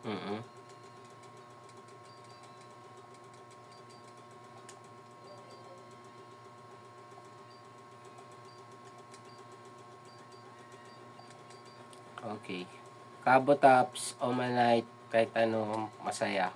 Mm-mm. Okay. Kabotops, Omanite, kahit ano, masaya.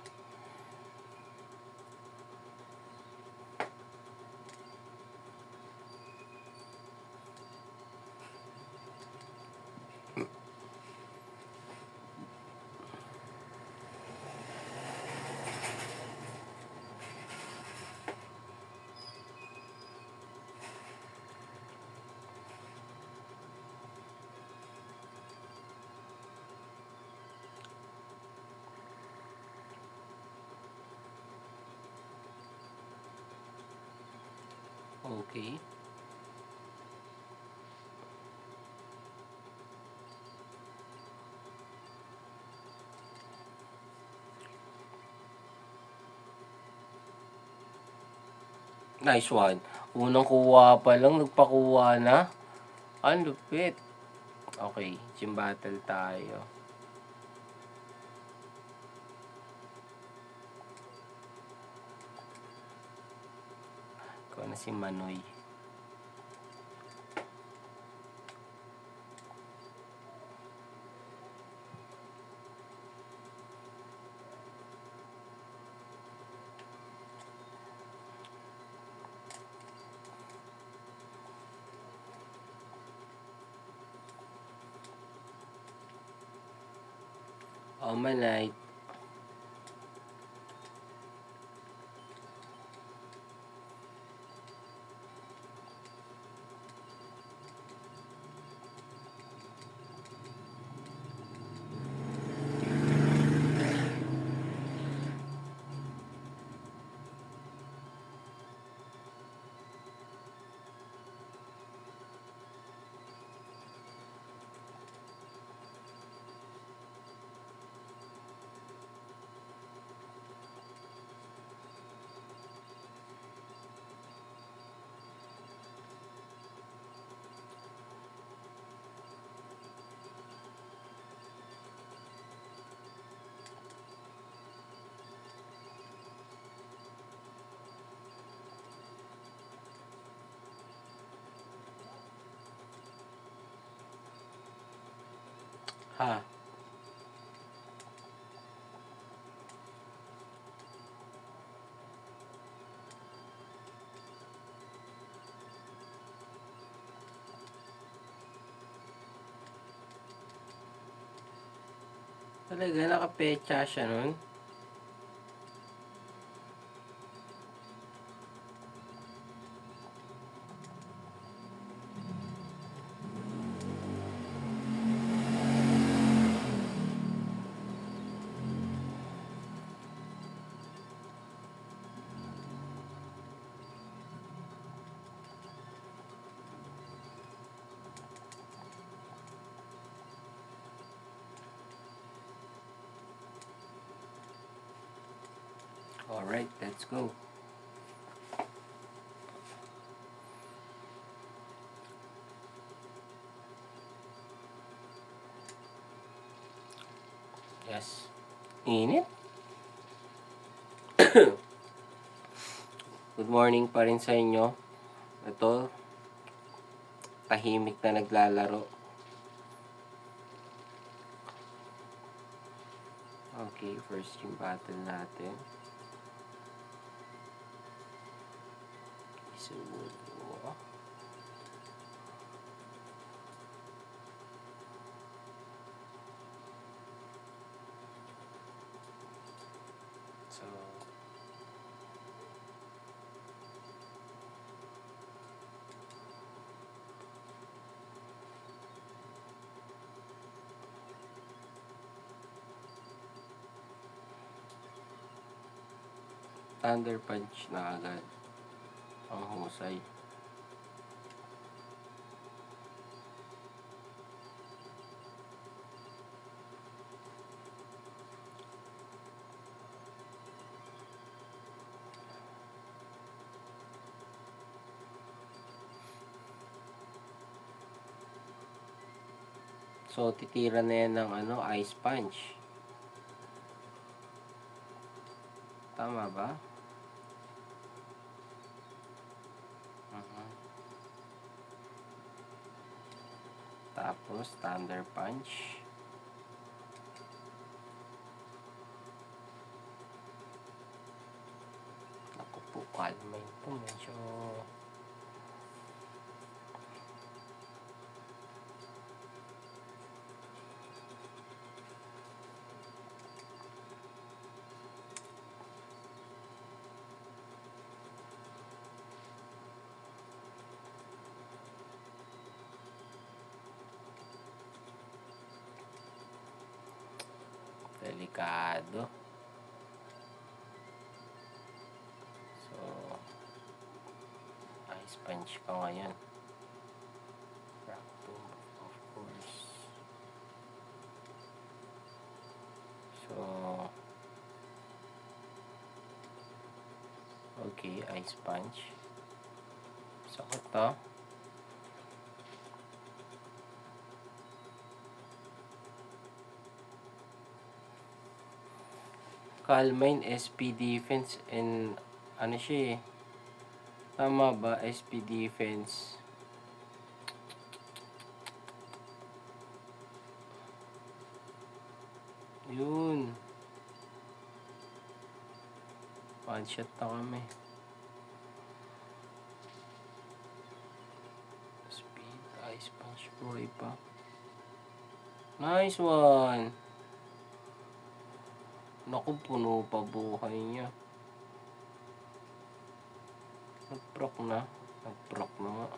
Okay. Nice one. Unang kuha pa lang, nagpakuha na. Ang lupit. Okay, gym battle tayo. Ikaw na si Manoy. Omanite. Ha? Talaga, nakapecha siya nun. Alright, let's go. Yes. Init. Good morning pa rin sa inyo. Ito, tahimik na naglalaro. Okay, first yung battle natin. Isubo. So, Thunder Punch na agad. Ang husay. So, titira na yan ng Ice Punch. Tama ba? Tapos, Thunder Punch. Ako po, kalma ito. Medyo... delikado. So, Ice Punch pa ngayon. Rock Tomb, of course. So, okay, Ice Punch. Sakot to. Calmine, SP Defense, and ano siya eh. Tama ba? SP Defense. Yun. One shot na kami. Speed, Ice Punch, buhay pa. Nice one. Naku, puno pa buhay niya. Nag-proc na. Nag-proc na nga.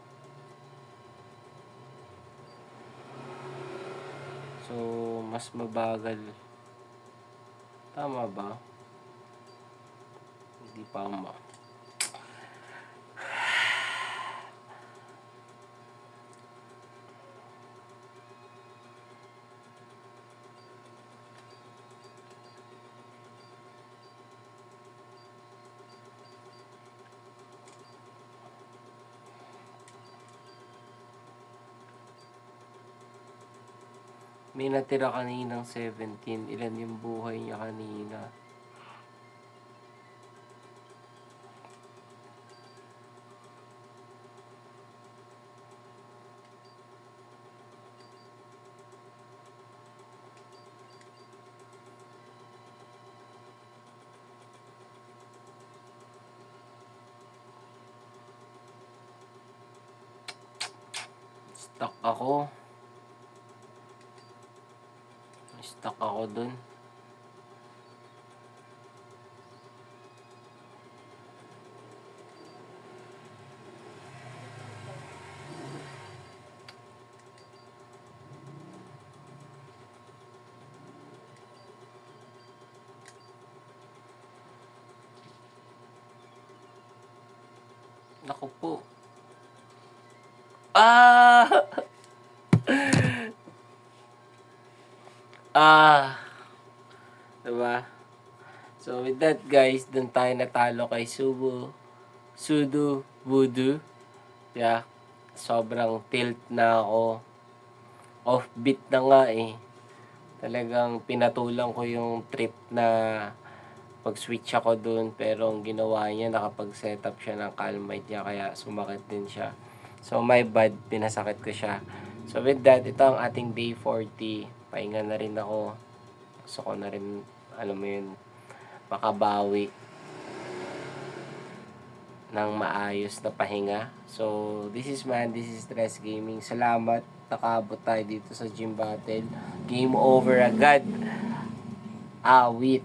So, mas mabagal. Tama ba? Hindi pa ma. May natira kaninang 17. Ilan yung buhay niya kanina? Stuck ako. Stuck ako dun. Naku po. Ah! Ah! Diba? So, with that, guys, dun tayo natalo kay Sudo Voodoo. Yeah. Sobrang tilt na ako. Offbeat na nga eh. Talagang pinatulang ko yung trip na pag-switch ako dun. Pero ang ginawa niya, nakapag-setup siya ng calmite niya. Kaya sumakit din siya. So, my bad. Pinasakit ko siya. So, with that, ito ang ating day 40. Pahinga na rin ako. Gusto ko na rin, alam mo yun, makabawi ng maayos na pahinga. So, this is Stress Gaming. Salamat. Nakaabot tayo dito sa gym battle. Game over agad. Awit.